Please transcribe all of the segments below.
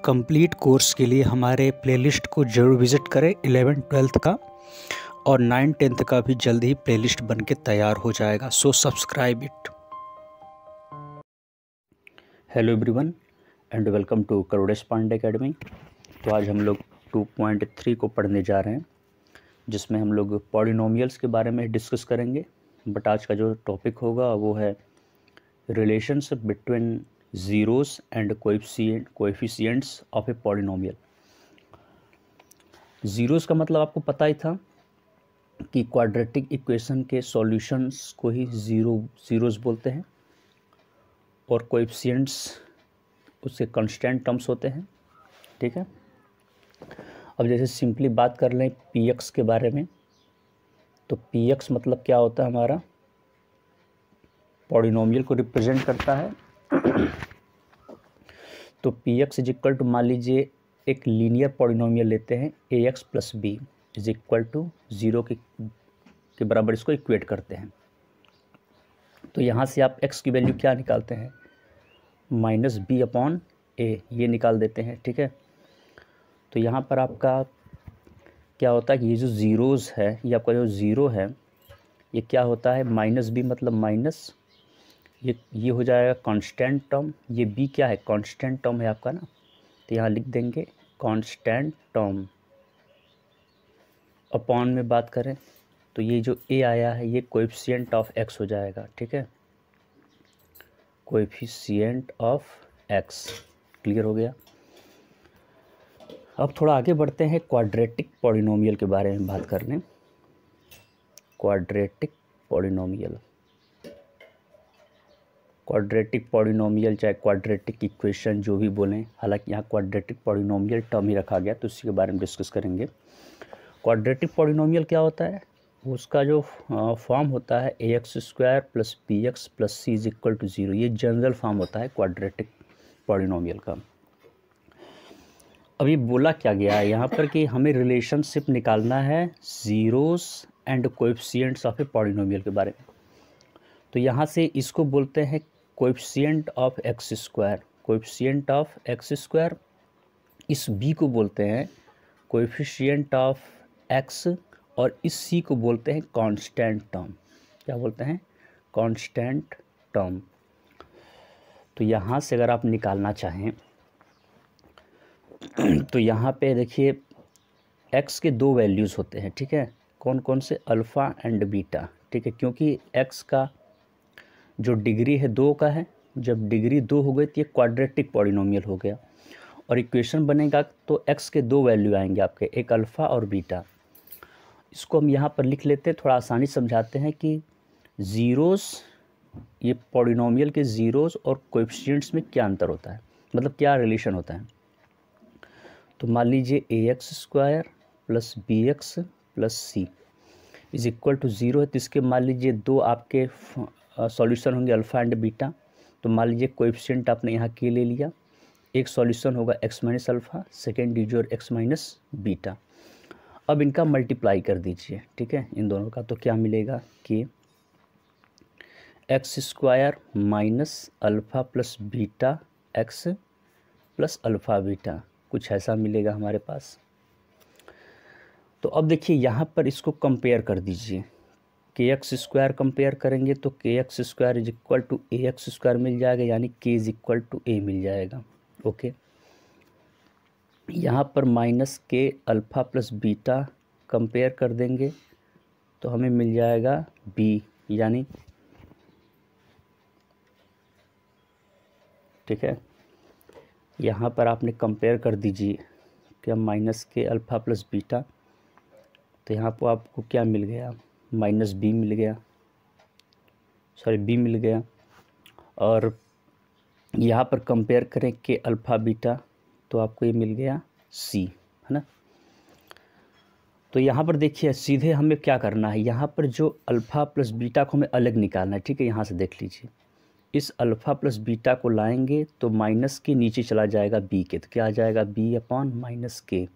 Complete course के लिए हमारे प्लेलिस्ट को ज़रूर विज़िट करें। 11th-12th का और 9th-10th का भी जल्द ही प्लेलिस्ट बन के तैयार हो जाएगा, so subscribe it. Hello everyone and welcome to Karodesh Pandey academy. तो आज हम लोग 2.3 को पढ़ने जा रहे हैं, जिसमें हम लोग पॉलिनोमियल्स के बारे में डिस्कस करेंगे। बट आज का जो टॉपिक होगा वो है relationship between zeros and coefficients of a polynomial. Zeros का मतलब आपको पता ही था कि क्वाड्रेटिक इक्वेशन के सॉल्यूशंस को ही ज़ीरोस बोलते हैं और कोएफिशिएंट्स उसके कांस्टेंट टर्म्स होते हैं। ठीक है, अब जैसे सिंपली बात कर लें पी एक्स के बारे में, तो पी एक्स मतलब क्या होता है, हमारा पॉलिनोमियल को रिप्रेजेंट करता है। तो P X is equal to, मान लीजिए एक लीनियर पॉलिनोमियल लेते हैं A X plus B is equal to 0 के बराबर इसको इक्वेट करते हैं। तो यहाँ से आप x की वैल्यू क्या निकालते हैं, माइनस बी अपॉन ए, ये निकाल देते हैं। ठीक है, तो यहाँ पर आपका क्या होता है कि ये जो ज़ीरोज़ है, ये आपका जो ज़ीरो है ये क्या होता है, माइनस बी मतलब माइनस, ये हो जाएगा कांस्टेंट टर्म। ये बी क्या है, कांस्टेंट टर्म है आपका ना, तो यहाँ लिख देंगे कांस्टेंट टर्म। अपॉन में बात करें तो ये जो ए आया है ये कोएफिशिएंट ऑफ एक्स हो जाएगा। ठीक है, कोएफिशिएंट ऑफ एक्स, क्लियर हो गया। अब थोड़ा आगे बढ़ते हैं, क्वाड्रेटिक पॉलिनोमियल के बारे में बात कर लें। क्वाड्रेटिक पॉलिनोमियल चाहे क्वाड्रेटिक इक्वेशन जो भी बोलें, हालांकि यहाँ क्वाड्रेटिक पॉलिनोमियल टर्म ही रखा गया, तो उसी के बारे में डिस्कस करेंगे। क्वाड्रेटिक पॉलिनोमियल क्या होता है, उसका जो फॉर्म होता है A X square plus B X plus C is equal to 0, ये जनरल फॉर्म होता है क्वाड्रेटिक पॉलिनोमियल का। अभी बोला क्या गया है यहाँ पर कि हमें रिलेशनशिप निकालना है zeros and coefficients of a polynomial के बारे में। तो यहाँ से इसको बोलते हैं coefficient of x square, coefficient of x square. इस बी को बोलते हैं कोएफिशिएंट ऑफ एक्स और इस सी को बोलते हैं कांस्टेंट टर्म। क्या बोलते हैं, कांस्टेंट टर्म। तो यहाँ से अगर आप निकालना चाहें तो यहाँ पे देखिए x के दो वैल्यूज़ होते हैं। ठीक है, कौन कौन से, अल्फ़ा एंड बीटा। ठीक है, क्योंकि x का जो डिग्री है 2 का है, जब डिग्री 2 हो गई तो ये क्वाड्रेटिक पॉलिनोमियल हो गया और इक्वेशन बनेगा तो x के दो वैल्यू आएंगे आपके, एक अल्फ़ा और बीटा। इसको हम यहाँ पर लिख लेते हैं, थोड़ा आसानी समझाते हैं कि ज़ीरोस, ये पॉलिनोमियल के ज़ीरोस और कोएफिशिएंट्स में क्या अंतर होता है, मतलब क्या रिलेशन होता है। तो मान लीजिए A X square plus B X plus C is equal to 0 है, तो इसके मान लीजिए दो आपके सॉल्यूशन होंगे अल्फ़ा एंड बीटा। तो मान लीजिए कोएफिशिएंट आपने यहाँ के ले लिया, एक सॉल्यूशन होगा x minus alpha, second digit x minus beta. अब इनका मल्टीप्लाई कर दीजिए। ठीक है, इन दोनों का, तो क्या मिलेगा कि x square minus alpha plus beta x plus alpha beta, कुछ ऐसा मिलेगा हमारे पास। तो अब देखिए यहाँ पर इसको कंपेयर कर दीजिए, के एक्स स्क्वायर कंपेयर करेंगे तो K X square is equal to A X square मिल जाएगा, यानी K is equal to A मिल जाएगा। ओके, यहाँ पर माइनस के अल्फ़ा प्लस बीटा कंपेयर कर देंगे तो हमें मिल जाएगा बी, यानी ठीक है, यहाँ पर आपने कंपेयर कर दीजिए क्या, माइनस के अल्फ़ा प्लस बीटा, तो यहाँ पर आपको क्या मिल गया, माइनस बी मिल गया, सॉरी बी मिल गया। और यहाँ पर कंपेयर करें के अल्फ़ा बीटा तो आपको ये मिल गया सी, है ना। तो यहाँ पर देखिए सीधे हमें क्या करना है, यहाँ पर जो अल्फ़ा प्लस बीटा को हमें अलग निकालना है। ठीक है, यहाँ से देख लीजिए, इस अल्फ़ा प्लस बीटा को लाएंगे तो माइनस के नीचे चला जाएगा बी के, तो क्या आ जाएगा, बी अपॉन माइनस के।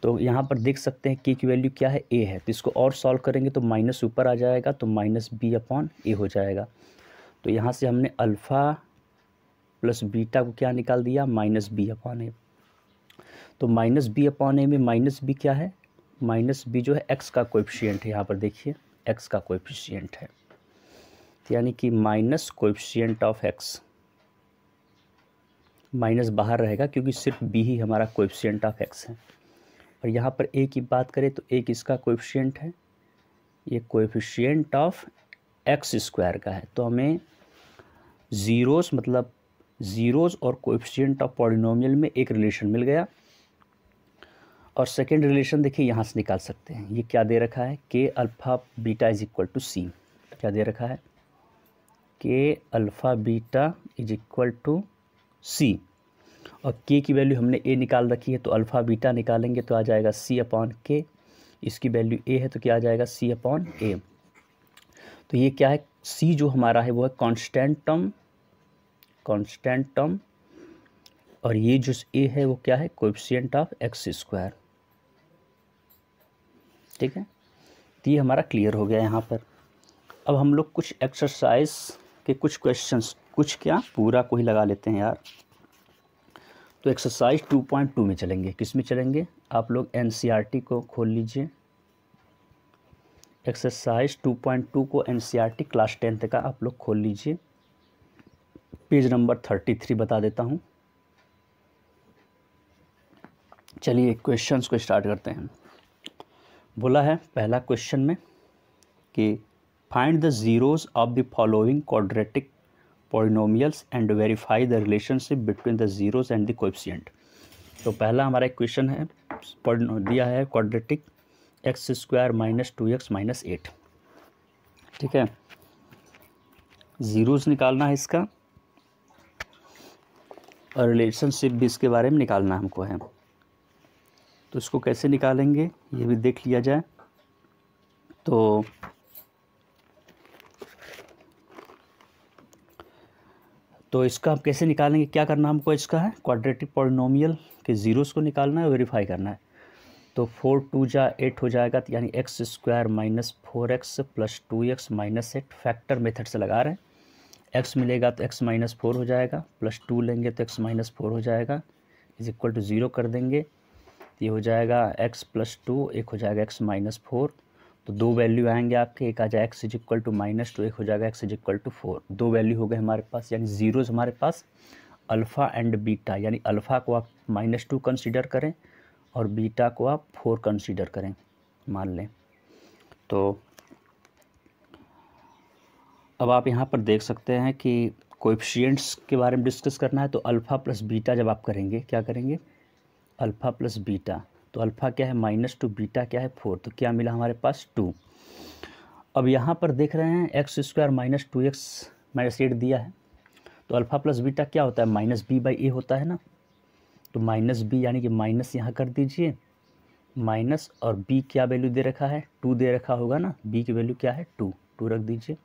तो यहाँ पर देख सकते हैं के की वैल्यू क्या है, ए है, तो इसको और सॉल्व करेंगे तो माइनस ऊपर आ जाएगा, तो माइनस बी अपॉन ए हो जाएगा। तो यहाँ से हमने अल्फ़ा प्लस बीटा को क्या निकाल दिया, माइनस बी अपॉन ए। तो माइनस बी अपॉन ए में माइनस बी क्या है, माइनस बी जो है एक्स का कोएफिशिएंट है, यहाँ पर देखिए एक्स का कोएफिशिएंट है, यानी कि minus coefficient of x, minus बाहर रहेगा क्योंकि सिर्फ बी ही हमारा कोएफिशिएंट ऑफ एक्स है। और यहाँ पर ए की बात करें तो ए किसका कोएफिशिएंट है, ये कोएफिशिएंट ऑफ एक्स स्क्वायर का है। तो हमें ज़ीरोस मतलब ज़ीरोस और कोएफिशिएंट ऑफ पॉलिनोमियल में एक रिलेशन मिल गया। और सेकेंड रिलेशन देखिए यहाँ से निकाल सकते हैं, ये क्या दे रखा है, K alpha beta is equal to C, क्या दे रखा है, K alpha beta is equal to C. और के की वैल्यू हमने ए निकाल रखी है, तो अल्फ़ा बीटा निकालेंगे तो आ जाएगा सी अपॉन के, इसकी वैल्यू ए है तो क्या आ जाएगा सी अपॉन ए। तो ये क्या है, सी जो हमारा है वो है कांस्टेंट टर्म, और ये जो ए है वो क्या है, कोएफिशिएंट ऑफ एक्स स्क्वायर। ठीक है, तो ये हमारा क्लियर हो गया यहाँ पर। अब हम लोग कुछ एक्सरसाइज के कुछ क्वेश्चंस, कुछ क्या पूरा को ही लगा लेते हैं यार। तो एक्सरसाइज 2.2 में चलेंगे, किस में चलेंगे, आप लोग एनसीईआरटी को खोल लीजिए। एक्सरसाइज 2.2 को एनसीईआरटी क्लास 10th का आप लोग खोल लीजिए, पेज नंबर 33 बता देता हूँ। चलिए क्वेश्चंस को स्टार्ट करते हैं। बोला है पहला क्वेश्चन में कि find the zeros of the following quadratic polynomials and verify the relationship between the zeros and the coefficient. तो पहला हमारा एक क्वेश्चन है, दिया है quadratic x square minus 2x minus 8। ठीक है, ज़ीरोज़ निकालना है इसका और रिलेशनशिप भी इसके बारे में निकालना हमको है। तो इसको कैसे निकालेंगे ये भी देख लिया जाए। तो इसका हम कैसे निकालेंगे, क्या करना हमको, इसका है क्वाड्रेटिक पॉलिनोमियल के ज़ीरोज़ को निकालना है, वेरीफाई करना है। तो 4 2 जा 8 हो जाएगा, तो यानी x square minus 4x plus 2x minus 8, factor method से लगा रहे हैं। x मिलेगा तो x माइनस 4 हो जाएगा, प्लस 2 लेंगे तो x माइनस 4 हो जाएगा, इज इक्वल टू 0 कर देंगे, ये हो जाएगा x प्लस 2, एक हो जाएगा x माइनस 4। तो दो वैल्यू आएंगे आपके, एक आ जाएगा x is equal to minus 2, एक हो जाएगा x इज इक्वल टू 4। दो वैल्यू हो गए हमारे पास, यानी ज़ीरोज़ हमारे पास अल्फ़ा एंड बीटा, यानी अल्फ़ा को आप -2 कंसीडर करें और बीटा को आप 4 कंसीडर करें मान लें। तो अब आप यहाँ पर देख सकते हैं कि कोएफिशिएंट्स के बारे में डिस्कस करना है। तो अल्फ़ा प्लस बीटा जब आप करेंगे, क्या करेंगे, अल्फ़ा प्लस बीटा, तो अल्फ़ा क्या है -2, बीटा क्या है 4, तो क्या मिला हमारे पास 2। अब यहाँ पर देख रहे हैं x square minus 2x minus 8 दिया है, तो अल्फ़ा प्लस बीटा क्या होता है, माइनस बी बाई ए होता है ना। तो माइनस बी यानी कि माइनस यहाँ कर दीजिए, माइनस, और बी क्या वैल्यू दे रखा है, 2 दे रखा होगा ना, बी की वैल्यू क्या है 2 रख दीजिए,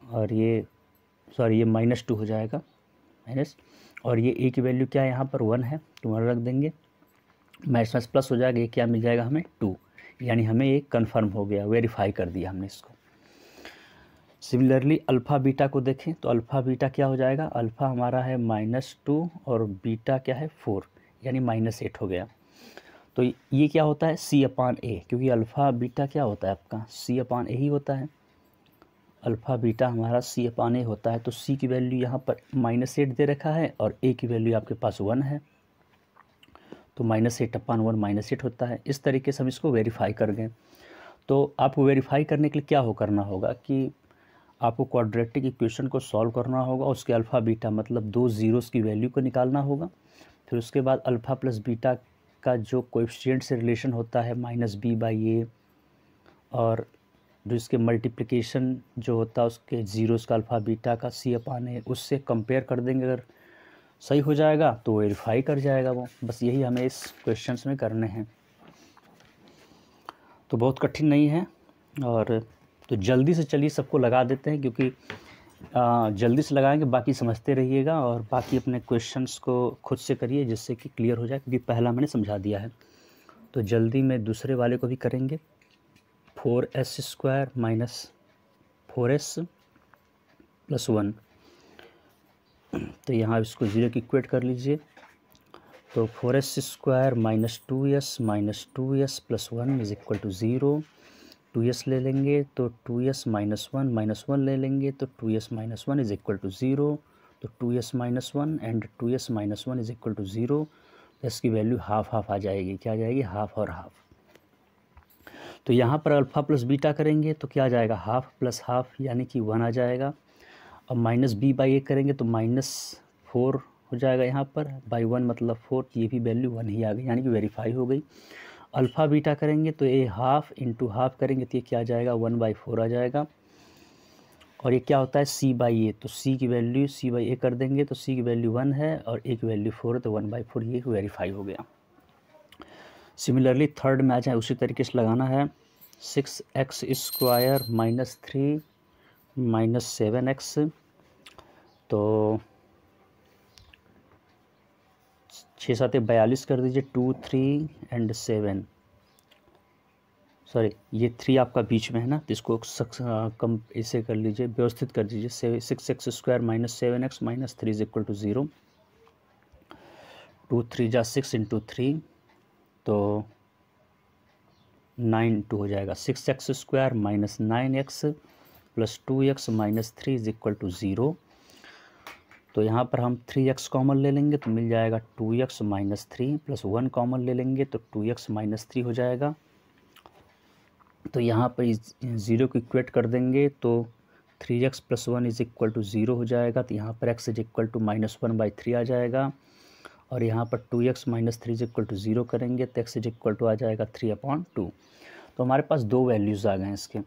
और ये सॉरी ये -2 हो जाएगा माइनस, और ये ए की वैल्यू क्या है यहाँ पर 1 है, तो 1 रख देंगे, माइनस प्लस हो जाएगा, ये क्या मिल जाएगा हमें 2, यानी हमें ये कन्फर्म हो गया, वेरीफाई कर दिया हमने इसको। सिमिलरली अल्फ़ा बीटा को देखें तो अल्फ़ा बीटा क्या हो जाएगा, अल्फ़ा हमारा है -2 और बीटा क्या है 4, यानी -8 हो गया। तो ये क्या होता है सी अपॉन ए, क्योंकि अल्फ़ा बीटा क्या होता है आपका सी अपॉन ए ही होता है, अल्फ़ा बीटा हमारा सी अपॉन ए होता है। तो सी की वैल्यू यहाँ पर -8 दे रखा है और ए की वैल्यू आपके पास 1 है, तो -8 अपॉन 1 -8 होता है। इस तरीके से हम इसको वेरीफाई कर गए। तो आपको वेरीफाई करने के लिए क्या करना होगा कि आपको क्वाड्रेटिक इक्वेशन को सॉल्व करना होगा, उसके अल्फ़ा बीटा मतलब दो ज़ीरोज़ की वैल्यू को निकालना होगा। फिर उसके बाद अल्फ़ा प्लस बीटा का जो कोएफिशिएंट से रिलेशन होता है -b/a, और जो इसके मल्टीप्लिकेशन जो होता है उसके ज़ीरोज़ का अल्फ़ा बीटा का c/a, उससे कंपेयर कर देंगे। अगर सही हो जाएगा तो वेरीफाई कर जाएगा वो। बस यही हमें इस क्वेश्चंस में करने हैं, तो बहुत कठिन नहीं है। और तो जल्दी से चलिए सबको लगा देते हैं, क्योंकि जल्दी से लगाएंगे, बाकी समझते रहिएगा और बाकी अपने क्वेश्चंस को खुद से करिए जिससे कि क्लियर हो जाए, क्योंकि पहला मैंने समझा दिया है। तो जल्दी में दूसरे वाले को भी करेंगे। 4s² माइनस 4s प्लस 1 तो यहाँ इसको 0 की इक्वेट कर लीजिए। तो 4s² minus 2s plus 1 is equal to 0। 2s ले लेंगे तो 2s माइनस वन ले लेंगे तो 2s minus 1 is equal to 0। तो 2s minus 1 and 2s minus 1 is equal to 0। तो इसकी वैल्यू हाफ आ जाएगी। क्या आ जाएगी? हाफ और हाफ। तो यहाँ पर अल्फ़ा प्लस बीटा करेंगे तो क्या आ जाएगा? हाफ प्लस हाफ यानी कि 1 आ जाएगा। अब माइनस b/a करेंगे तो -4 हो जाएगा यहाँ पर, बाई 1 मतलब 4, ये भी वैल्यू 1 ही आ गई, यानी कि वेरीफाई हो गई। अल्फ़ा बीटा करेंगे तो ये हाफ इंटू हाफ करेंगे तो ये क्या आ जाएगा? 1/4 आ जाएगा। और ये क्या होता है? c/a, तो c की वैल्यू c/a कर देंगे तो c की वैल्यू 1 है और a की वैल्यू 4 है, तो 1/4 ये वेरीफाई हो गया। सिमिलरली थर्ड में आ जाए उसी तरीके से लगाना है। 6x² माइनस 3 माइनस 7x, तो 6 7 42 कर दीजिए। 2 3 एंड 7, सॉरी ये 3 आपका बीच में है ना, तो इसको कम ऐसे कर लीजिए, व्यवस्थित कर दीजिए। 6x² minus 7x minus 3 is equal to 0। 2 3 जा 6 इंटू 3, तो 9 2 हो जाएगा। 6x² minus 9x plus 2x minus 3 is equal to 0। तो यहाँ पर हम 3x कॉमन ले लेंगे तो मिल जाएगा 2x माइनस 3 प्लस 1 कॉमन ले लेंगे तो 2x माइनस 3 हो जाएगा। तो यहाँ पर 0 को इक्वेट कर देंगे तो 3x plus 1 is equal to 0 हो जाएगा। तो यहाँ पर x इज इक्वल टू -1/3 आ जाएगा। और यहाँ पर 2x minus 3 is equal to 0 करेंगे तो x इज इक्वल टू आ जाएगा 3/2। तो हमारे पास दो वैल्यूज़ आ गए हैं इसके।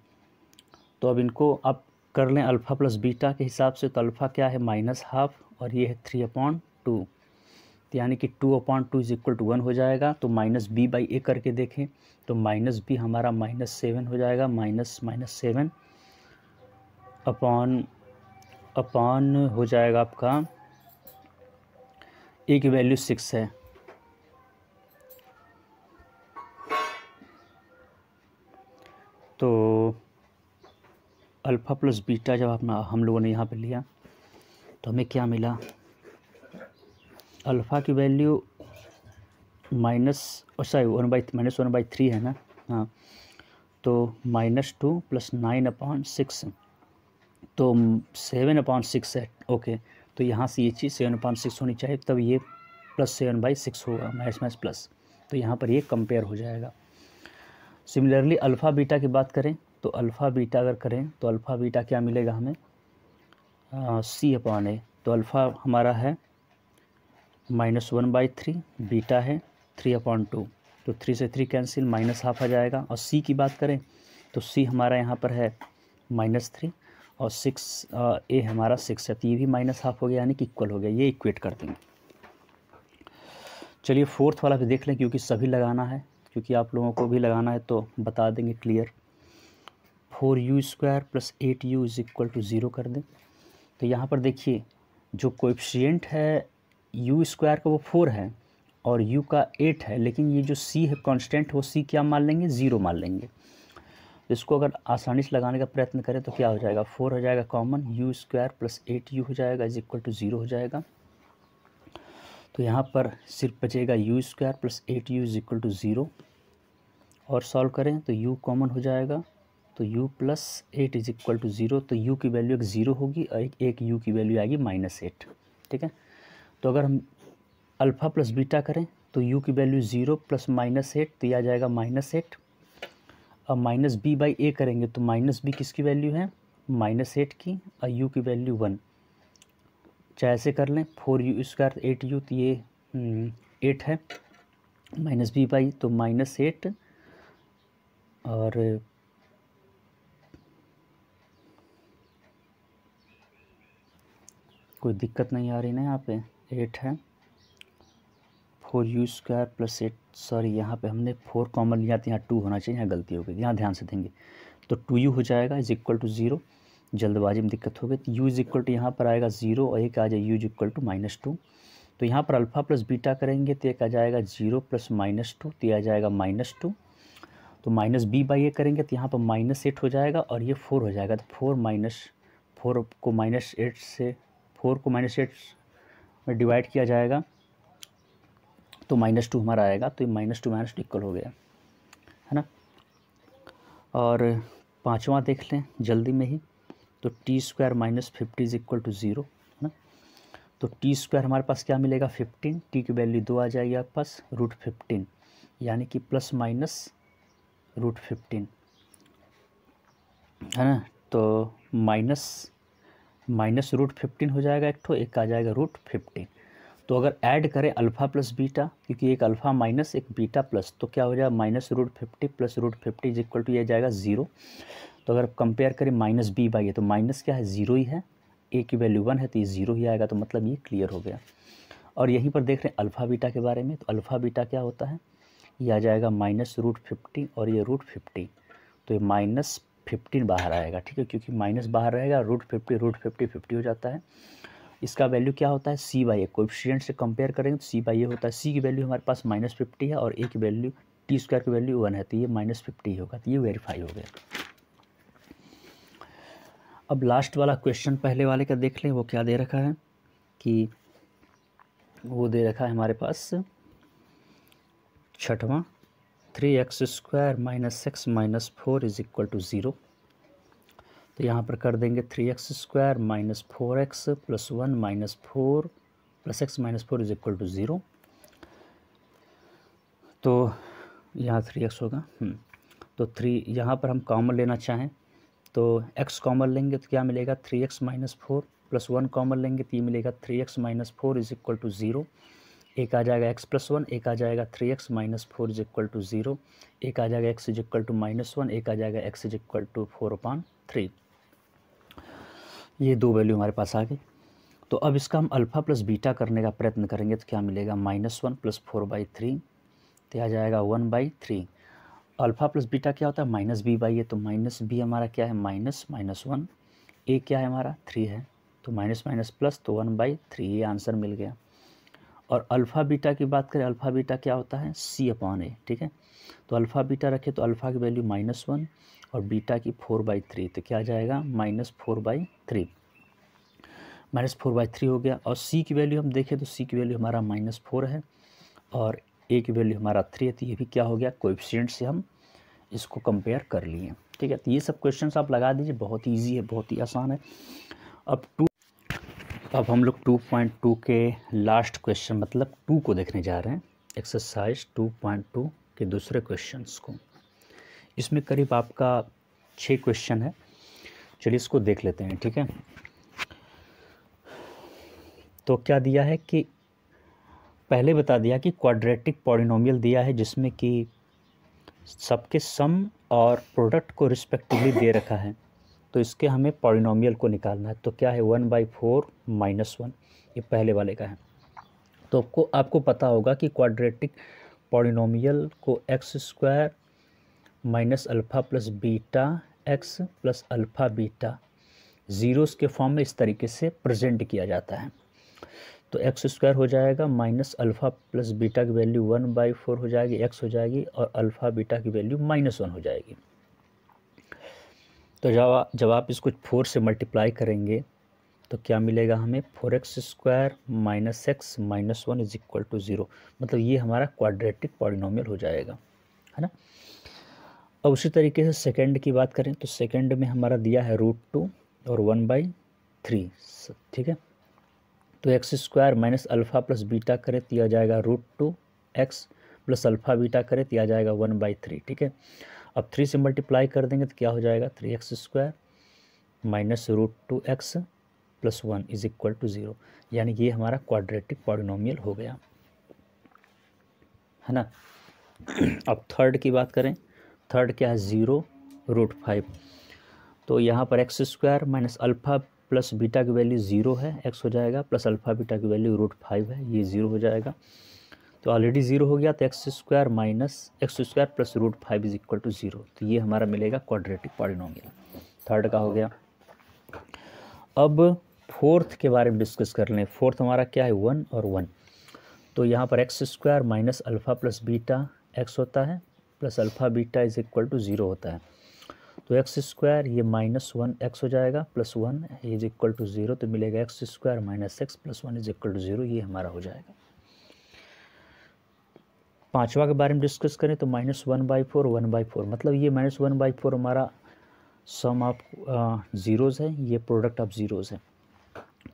तो अब इनको आप कर लें अल्फ़ा प्लस बीटा के हिसाब से। तो अल्फ़ा क्या है? -12 और ये है 3/2, तो यानी कि 2/2 इज इक्वल टू 1 हो जाएगा। तो -b/a करके देखें तो -b हमारा -7 हो जाएगा। -7 अपॉन हो जाएगा आपका a की वैल्यू 6 है, तो अल्फ़ा प्लस बीटा जब हम लोगों ने यहाँ पे लिया तो हमें क्या मिला? अल्फ़ा की वैल्यू -1/3 है ना, हाँ, तो -2 प्लस 9/6, तो 7/6 है। ओके, तो यहाँ से ये चीज़ 7/6 होनी चाहिए, तब ये प्लस 7/6 होगा, मैच प्लस, तो यहाँ पर ये कंपेयर हो जाएगा। सिमिलरली अल्फ़ा बीटा की बात करें तो अल्फ़ा बीटा अगर करें तो अल्फ़ा बीटा क्या मिलेगा हमें? c/a। तो अल्फ़ा हमारा है -1/3, बीटा है 3/2, तो 3 से 3 कैंसिल, -12 आ जाएगा। और c की बात करें तो c हमारा यहाँ पर है -3 और 6 a हमारा 6 है, तो ये भी -12 हो गया, यानी कि इक्वल हो गया। ये इक्वेट कर देंगे। चलिए फोर्थ वाला भी देख लें, क्योंकि सभी लगाना है, क्योंकि आप लोगों को भी लगाना है तो बता देंगे clear. 4u² plus 8u is equal to 0 कर दें। तो यहाँ पर देखिए जो कोएफिशिएंट है u² का वो 4 है और u का 8 है, लेकिन ये जो c है कांस्टेंट, वो c क्या मान लेंगे? 0 मान लेंगे। इसको अगर आसानी से लगाने का प्रयत्न करें तो क्या हो जाएगा? 4 हो जाएगा कॉमन, u² प्लस 8u हो जाएगा इज इक्वल टू 0 हो जाएगा। तो यहाँ पर सिर्फ बचेगा u² plus 8u is equal to 0, और सॉल्व करें तो u कॉमन हो जाएगा, तो u plus 8 is equal to 0। तो u की वैल्यू एक 0 होगी और एक u की वैल्यू आएगी -8। ठीक है, तो अगर हम अल्फ़ा प्लस बीटा करें तो u की वैल्यू 0 प्लस -8, तो यह आ जाएगा -8। अब -b/a करेंगे तो -b किसकी वैल्यू है? -8 की, और u की वैल्यू 1। चाहे ऐसे कर लें, 4u² 8u, तो ये 8 है, -b/, तो -8, और कोई दिक्कत नहीं आ रही ना, यहाँ पे 8 है। 4u² प्लस 8, सॉरी यहाँ पे हमने 4 कॉमन लिया तो यहाँ 2 होना चाहिए, यहाँ गलती हो गई, यहाँ ध्यान से देंगे। तो 2u हो जाएगा इज इक्वल टू 0, जल्दबाजी में दिक्कत हो गई। तो u इज इक्वल टू यहाँ पर आएगा 0 और एक आ जाए u इज इक्वल टू -2। तो यहाँ पर अल्फ़ा प्लस बीटा करेंगे तो एक आ जाएगा 0 प्लस -2, तो यह आ जाएगा -2। तो -b/a करेंगे तो यहाँ पर -8 हो जाएगा और ये 4 हो जाएगा। तो 4 को -8 में डिवाइड किया जाएगा तो -2 हमारा आएगा, तो ये -2 इक्वल हो गया, है ना। और पांचवा देख लें जल्दी में ही, तो T square -50 is equal to 0, है ना। तो टी स्क्वायर हमारे पास क्या मिलेगा 15, टी की वैल्यू 2 आ जाएगी आपके पास √15, यानी कि प्लस माइनस √15, है ना। तो माइनस √15 हो जाएगा, एक आ जाएगा √15। तो अगर ऐड करें अल्फ़ा प्लस बीटा, क्योंकि एक अल्फ़ा माइनस एक बीटा प्लस, तो क्या हो जाएगा -√50 प्लस √50 इज इक्वल टू ये जाएगा 0। तो अगर कंपेयर करें -b/a, तो माइनस क्या है 0 ही है, a की वैल्यू 1 है तो ये 0 ही आएगा, तो मतलब ये क्लियर हो गया। और यहीं पर देख रहे हैं अल्फ़ा बीटा के बारे में, तो अल्फ़ा बीटा क्या होता है, ये आ जाएगा -√50 और ये √50, तो ये -15 बाहर आएगा, ठीक है, क्योंकि माइनस बाहर रहेगा, √50 50 हो जाता है। इसका वैल्यू क्या होता है c/a, कोएफिशिएंट से कंपेयर करेंगे तो c/a होता है, c की वैल्यू हमारे पास -50 है और a की वैल्यू टी स्क्वायर की वैल्यू 1 है, तो ये -50 ही होगा, तो ये वेरीफाई हो गया। अब लास्ट वाला क्वेश्चन पहले वाले का देख लें, वो क्या दे रखा है कि वो दे रखा है हमारे पास छठवां 3x² - x - 4 is equal to 0। तो यहाँ पर कर देंगे 3x² - 4x + 1 - 4 + x - 4 is equal to 0। तो यहाँ 3x होगा, तो 3 यहाँ पर हम कॉमन लेना चाहें तो x कॉमन लेंगे तो क्या मिलेगा 3x - 4 + 1 कॉमन लेंगे तो ये मिलेगा 3x - 4 इज इक्वल टू 0। एक आ जाएगा x + 1, एक आ जाएगा 3x - 4 इज इक्वल टू 0, एक आ जाएगा x इज इक्वल टू -1, एक आ जाएगा x इज इक्वल टू 4/3। ये दो वैल्यू हमारे पास आ गई। तो अब इसका हम अल्फ़ा प्लस बीटा करने का प्रयत्न करेंगे तो क्या मिलेगा -1 + 4/3, तो आ जाएगा 1/3। अल्फ़ा प्लस बीटा क्या होता है -b/a, तो -b हमारा क्या है -1, a क्या है हमारा 3 है, तो माइनस प्लस, तो 1/3, ये आंसर मिल गया। और अल्फ़ा बीटा की बात करें, अल्फ़ा बीटा क्या होता है c/a, ठीक है। तो अल्फ़ा बीटा रखें तो अल्फ़ा की वैल्यू -1 और बीटा की 4/3, तो क्या आ जाएगा -4/3, -4/3 हो गया। और c की वैल्यू हम देखें तो c की वैल्यू हमारा -4 है और a की वैल्यू हमारा 3 है, तो ये भी क्या हो गया कोएफिशिएंट से हम इसको कंपेयर कर लिए, ठीक है। तो ये सब क्वेश्चंस आप लगा दीजिए, बहुत ईजी है, बहुत ही आसान है। अब हम लोग 2.2 के लास्ट क्वेश्चन मतलब 2 को देखने जा रहे हैं, एक्सरसाइज 2.2 के दूसरे क्वेश्चंस को। इसमें करीब आपका 6 क्वेश्चन है, चलिए इसको देख लेते हैं, ठीक है। तो क्या दिया है कि पहले बता दिया कि क्वाड्रेटिक पॉलिनोमियल दिया है जिसमें कि सबके सम और प्रोडक्ट को रिस्पेक्टिवली दे रखा है, तो इसके हमें पॉलिनोमियल को निकालना है। तो क्या है 1/4 - 1, ये पहले वाले का है। तो आपको पता होगा कि क्वाड्रेटिक पॉलिनोमियल को x² - alpha plus beta x plus alpha beta zeros के फॉर्म में इस तरीके से प्रेजेंट किया जाता है। तो x² हो जाएगा माइनस अल्फ़ा प्लस बीटा की वैल्यू 1/4 हो जाएगी, x हो जाएगी, और अल्फ़ा बीटा की वैल्यू -1 हो जाएगी। तो जब आप इसको 4 से मल्टीप्लाई करेंगे तो क्या मिलेगा हमें 4x² - x - 1 is equal to 0, मतलब ये हमारा क्वाड्रेटिक पॉलिनोमियल हो जाएगा, है ना। अब उसी तरीके से सेकंड की बात करें तो सेकंड में हमारा दिया है √2 और 1/3, ठीक है। तो x² - अल्फ़ा प्लस बीटा करें तो आ जाएगा √2x प्लस अल्फ़ा बीटा करें तो आ जाएगा 1/3, ठीक है। अब 3 से मल्टीप्लाई कर देंगे तो क्या हो जाएगा 3x² - √2x + 1 is equal to 0, यानी कि ये हमारा क्वाड्रेटिक पॉलिनोमियल हो गया, है ना। अब थर्ड की बात करें, थर्ड क्या है 0√5। तो यहाँ पर x² - अल्फ़ा प्लस बीटा की वैल्यू 0 है, x हो जाएगा, प्लस अल्फ़ा बीटा की वैल्यू √5 है, ये 0 हो जाएगा। तो ऑलरेडी 0 हो गया, तो x² plus √5 is equal to 0, तो ये हमारा मिलेगा क्वाड्रेटिक पॉलिनोमियल, थर्ड का हो गया। अब फोर्थ के बारे में डिस्कस कर लें। फोर्थ हमारा क्या है 1 और 1। तो यहाँ पर x² - alpha plus beta x होता है, plus alpha beta is equal to 0 होता है। तो एक्स स्क्वायर ये -1x हो जाएगा प्लस 1 इज इक्वल टू 0, तो मिलेगा X square minus X plus 1 is equal to 0, ये हमारा हो जाएगा। पांचवा के बारे में डिस्कस करें तो -1/4 1/4, मतलब ये -1/4 हमारा सम ऑफ ज़ीरोज़ है, ये प्रोडक्ट ऑफ ज़ीरोज़ है।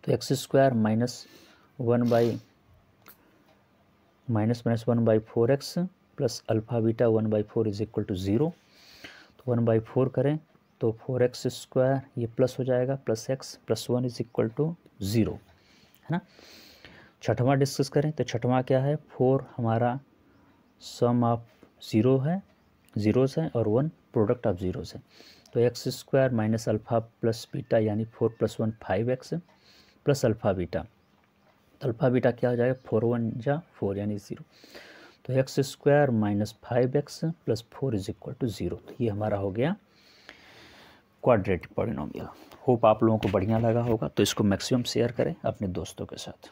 तो X square -1/4x plus alpha beta 1/4 is equal to 0, तो 1/4 करें तो 4x स्क्वायर ये प्लस हो जाएगा plus x plus 1 is equal to 0, है ना। छठवां डिस्कस करें तो छठवां क्या है, 4 हमारा सम ऑफ ज़ीरोज़ है और 1 प्रोडक्ट ऑफ ज़ीरोज़ है। तो X square minus alpha plus beta यानी 4 + 1 5x प्लस अल्फ़ा बीटा, तो अल्फ़ा बीटा क्या हो जाएगा 4 × 1 = 4 यानी 0, तो X square minus 5x plus 4 is equal to 0, तो ये हमारा हो गया क्वाड्रेटिक पॉलिनोमियल। होप आप लोगों को बढ़िया लगा होगा, तो इसको मैक्सिमम शेयर करें अपने दोस्तों के साथ।